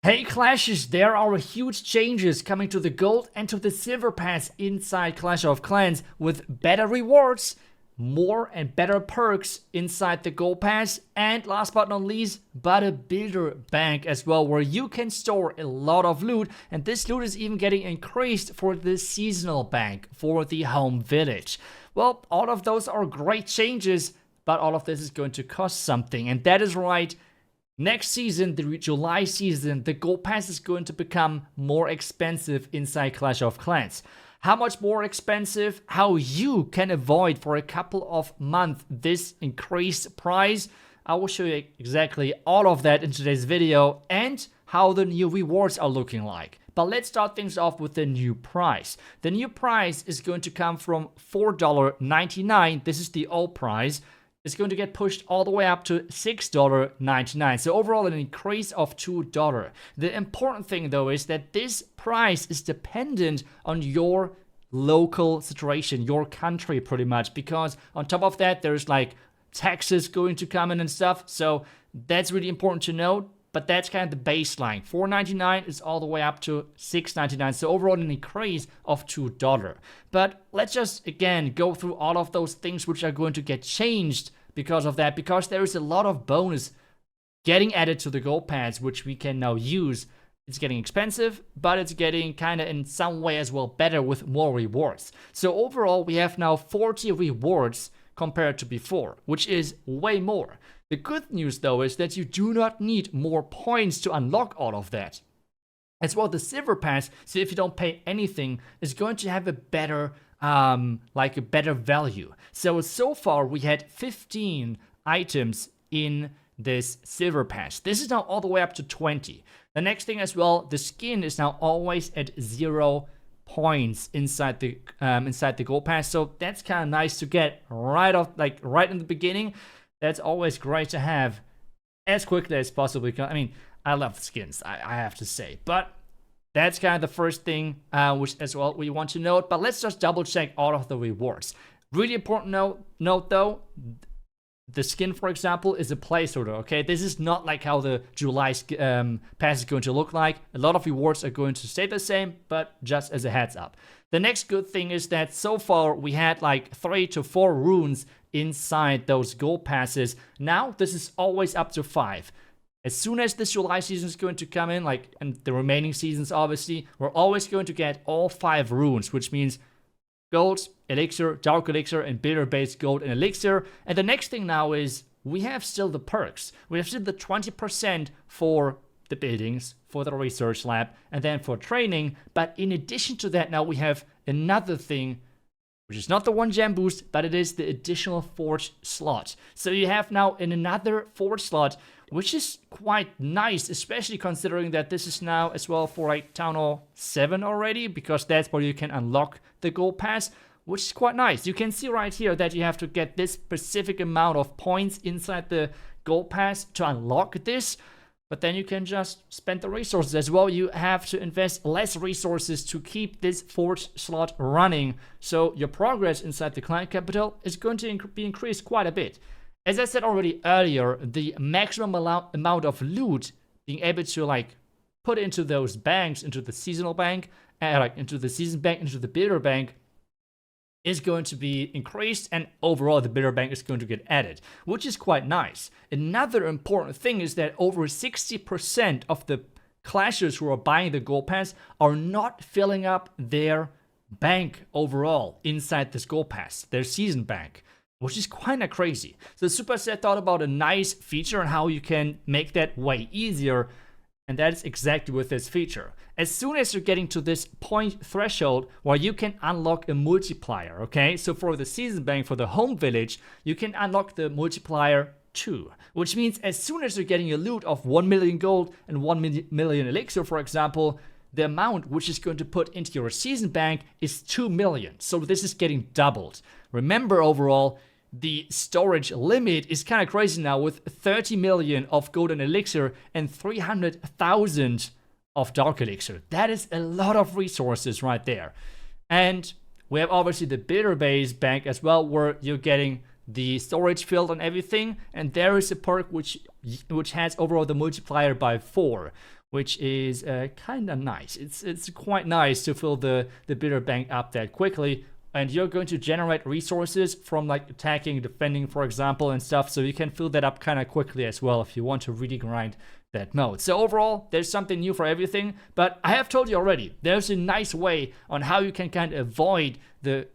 Hey Clashers, there are huge changes coming to the Gold and to the Silver Pass inside Clash of Clans with better rewards, more and better perks inside the Gold Pass, and last but not least, but a builder bank as well, where you can store a lot of loot, and this loot is even getting increased for the seasonal bank for the home village. Well, all of those are great changes, but all of this is going to cost something, and that is right. Next season, the July season, the Gold Pass is going to become more expensive inside Clash of Clans. How much more expensive? How you can avoid for a couple of months this increased price? I will show you exactly all of that in today's video and how the new rewards are looking like. But let's start things off with the new price. The new price is going to come from $4.99. This is the old price. It's going to get pushed all the way up to $6.99. So overall an increase of $2. The important thing though is that this price is dependent on your local situation, your country pretty much, because on top of that there's like taxes going to come in and stuff. So that's really important to note. But that's kind of the baseline. $4.99 is all the way up to $6.99. So overall an increase of $2. But let's just, again, go through all of those things which are going to get changed because of that. Because there is a lot of bonus getting added to the Gold Pass, which we can now use. It's getting expensive, but it's getting kind of in some way as well better with more rewards. So overall, we have now 40 rewards compared to before, which is way more. The good news though is that you do not need more points to unlock all of that. As well, the Silver Pass, so if you don't pay anything, is going to have a better, a better value. So far we had 15 items in this Silver Pass. This is now all the way up to 20. The next thing as well, the skin is now always at 0 points inside the Gold Pass. So that's kind of nice to get right off, like right in the beginning. That's always great to have as quickly as possible. I mean, I love the skins, I have to say. But that's kind of the first thing which as well we want to note. But let's just double check all of the rewards. Really important note though, the skin, for example, is a placeholder, okay? This is not like how the July pass is going to look like. A lot of rewards are going to stay the same, but just as a heads up. The next good thing is that so far we had like 3 to 4 runes inside those gold passes. Now this is always up to 5. As soon as this July season is going to come in, like, and the remaining seasons obviously, we're always going to get all 5 runes, which means gold, elixir, dark elixir, and builder-based gold and elixir. And the next thing now is we have still the perks. We have still the 20% for the buildings, for the research lab, and then for training. But in addition to that, now we have another thing, which is not the 1 gem boost, but it is the additional forge slot. So you have now another forge slot, which is quite nice, especially considering that this is now as well for like Town Hall 7 already, because that's where you can unlock the Gold Pass, which is quite nice. You can see right here that you have to get this specific amount of points inside the Gold Pass to unlock this, but then you can just spend the resources as well. You have to invest less resources to keep this forge slot running, so your progress inside the clan capital is going to be increased quite a bit. As I said already earlier, the maximum amount of loot being able to like put into those banks, into the seasonal bank, into the season bank, into the builder bank, is going to be increased, and overall the builder bank is going to get added, which is quite nice. Another important thing is that over 60% of the clashers who are buying the Gold Pass are not filling up their bank overall inside this Gold Pass, their season bank, which is kind of crazy. So Supercell thought about a nice feature on how you can make that way easier, and that's exactly with this feature. As soon as you're getting to this point threshold where you can unlock a multiplier, okay? So for the season bank, for the home village, you can unlock the multiplier 2, which means as soon as you're getting a loot of 1 million gold and 1 million elixir, for example, the amount which is going to put into your season bank is 2 million. So this is getting doubled. Remember, overall, the storage limit is kind of crazy now with 30 million of gold and elixir and 300,000 of dark elixir. That is a lot of resources right there. And we have obviously the builder base bank as well, where you're getting the storage filled and everything. And there is a perk which has overall the multiplier by 4, which is kind of nice. It's quite nice to fill the bitter bank up that quickly. And you're going to generate resources from like attacking, defending, for example, and stuff. So you can fill that up kind of quickly as well if you want to really grind that mode. So overall, there's something new for everything. But I have told you already, there's a nice way on how you can kind of avoid the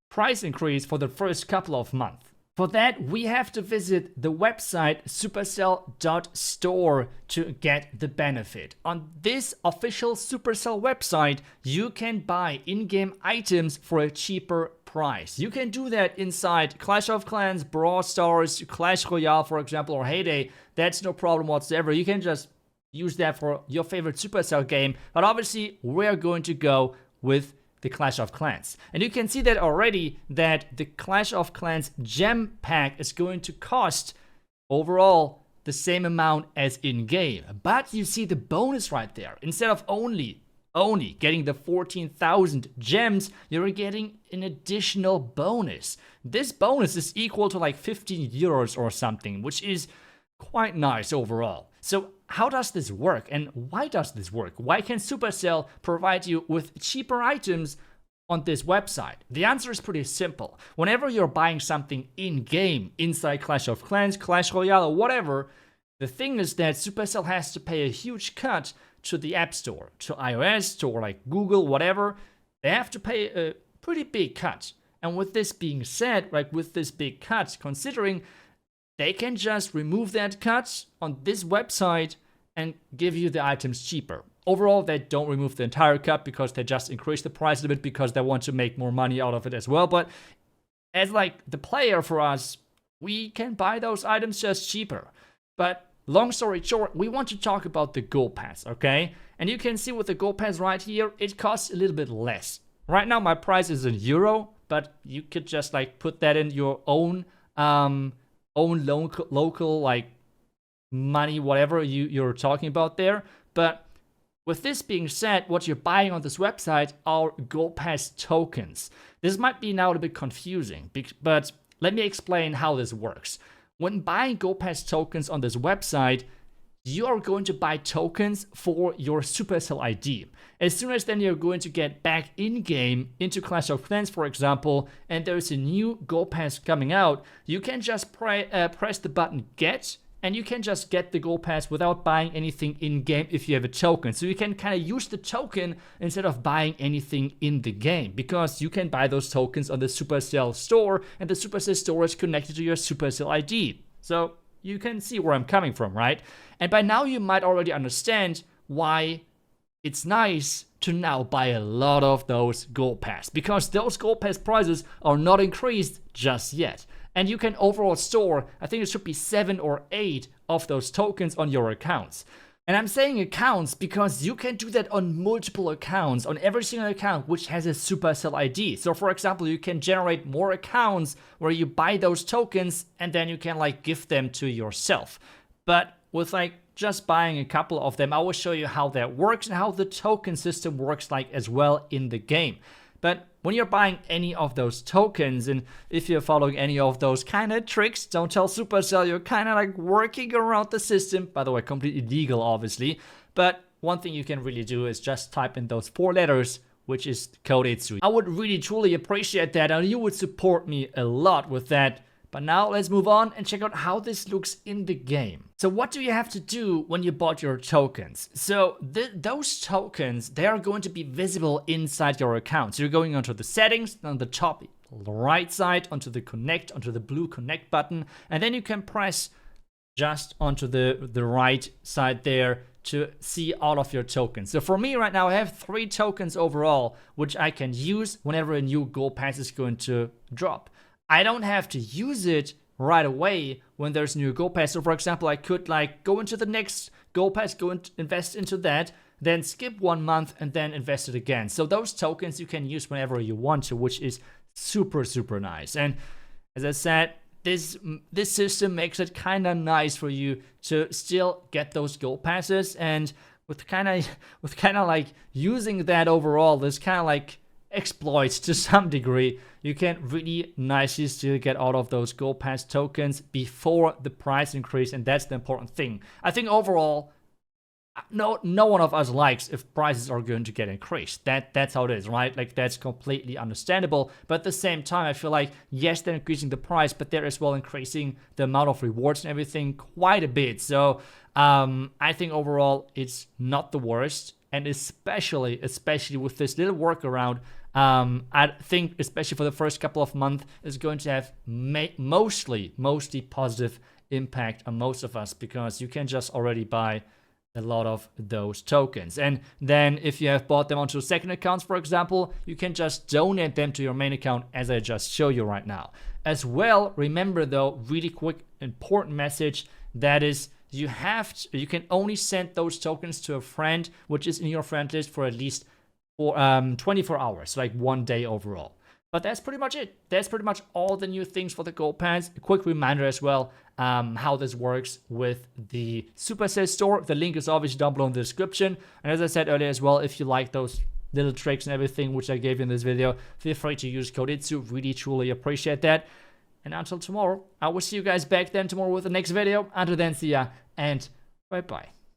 price increase for the first couple of months. For that, we have to visit the website supercell.store to get the benefit. On this official Supercell website, you can buy in-game items for a cheaper price. You can do that inside Clash of Clans, Brawl Stars, Clash Royale, for example, or Heyday. That's no problem whatsoever. You can just use that for your favorite Supercell game. But obviously, we're going to go with the Clash of Clans. And you can see that already, that the Clash of Clans gem pack is going to cost overall the same amount as in-game. But you see the bonus right there. Instead of only getting the 14,000 gems, you're getting an additional bonus. This bonus is equal to like 15 euros or something, which is quite nice overall. So how does this work, and why does this work? Why can Supercell provide you with cheaper items on this website? The answer is pretty simple. Whenever you're buying something in-game, inside Clash of Clans, Clash Royale, or whatever, the thing is that Supercell has to pay a huge cut to the App Store, to iOS, to like Google, whatever. They have to pay a pretty big cut. And with this being said, like with this big cut, considering they can just remove that cut on this website and give you the items cheaper. Overall, they don't remove the entire cut because they just increase the price a bit because they want to make more money out of it as well. But as like the player for us, we can buy those items just cheaper. But long story short, we want to talk about the Gold Pass, okay? And you can see with the Gold Pass right here, it costs a little bit less. Right now, my price is in euro, but you could just like put that in your own local like money, whatever you're talking about there. But with this being said, what you're buying on this website are Gold Pass tokens. This might be now a bit confusing, but let me explain how this works. When buying Gold Pass tokens on this website, you are going to buy tokens for your Supercell ID. As soon as then you're going to get back in-game into Clash of Clans, for example, and there's a new Gold Pass coming out, you can just press the button Get, and you can just get the Gold Pass without buying anything in-game if you have a token. So you can kind of use the token instead of buying anything in the game, because you can buy those tokens on the Supercell store, and the Supercell store is connected to your Supercell ID. So you can see where I'm coming from, right? And by now you might already understand why it's nice to now buy a lot of those Gold Pass, because those Gold Pass prices are not increased just yet. And you can overall store, I think it should be 7 or 8 of those tokens on your accounts. And I'm saying accounts because you can do that on multiple accounts, on every single account which has a Supercell ID. So for example, you can generate more accounts where you buy those tokens and then you can like give them to yourself. But with like just buying a couple of them, I will show you how that works and how the token system works like as well in the game. But when you're buying any of those tokens, and if you're following any of those kind of tricks, don't tell Supercell, you're kind of like working around the system. By the way, completely legal, obviously. But one thing you can really do is just type in those 4 letters, which is code iTzu. I would really truly appreciate that, and you would support me a lot with that. But now let's move on and check out how this looks in the game. So what do you have to do when you bought your tokens? So those tokens, they are going to be visible inside your account. So you're going onto the settings on the top right side, onto the connect, onto the blue connect button. And then you can press just onto the right side there to see all of your tokens. So for me right now, I have 3 tokens overall, which I can use whenever a new Gold Pass is going to drop. I don't have to use it right away when there's new Gold Pass. So for example, I could like go into the next Gold Pass, go and invest into that, then skip 1 month and then invest it again. So those tokens you can use whenever you want to, which is super, super nice. And as I said, this system makes it kind of nice for you to still get those Gold Passes. And with kind of like using that overall, this kind of like exploits to some degree, you can really nicely still get out of those Gold Pass tokens before the price increase, and that's the important thing. I think overall, no one of us likes if prices are going to get increased. That's how it is, right? Like, that's completely understandable. But at the same time, I feel like, yes, they're increasing the price, but they're as well increasing the amount of rewards and everything quite a bit. So I think overall it's not the worst, and especially with this little workaround, I think especially for the first couple of months is going to have mostly positive impact on most of us, because you can just already buy a lot of those tokens. And then if you have bought them onto second accounts, for example, you can just donate them to your main account, as I just show you right now. As well, remember though, really quick important message, that is, you can only send those tokens to a friend which is in your friend list for at least 24 hours, like 1 day overall. But that's pretty much it. That's pretty much all the new things for the Gold Pass. A quick reminder as well, how this works with the Supercell store. The link is obviously down below in the description. And as I said earlier as well, if you like those little tricks and everything which I gave you in this video, feel free to use code iTzu. Really, truly appreciate that. And until tomorrow, I will see you guys back then tomorrow with the next video. Until then, see ya and bye-bye.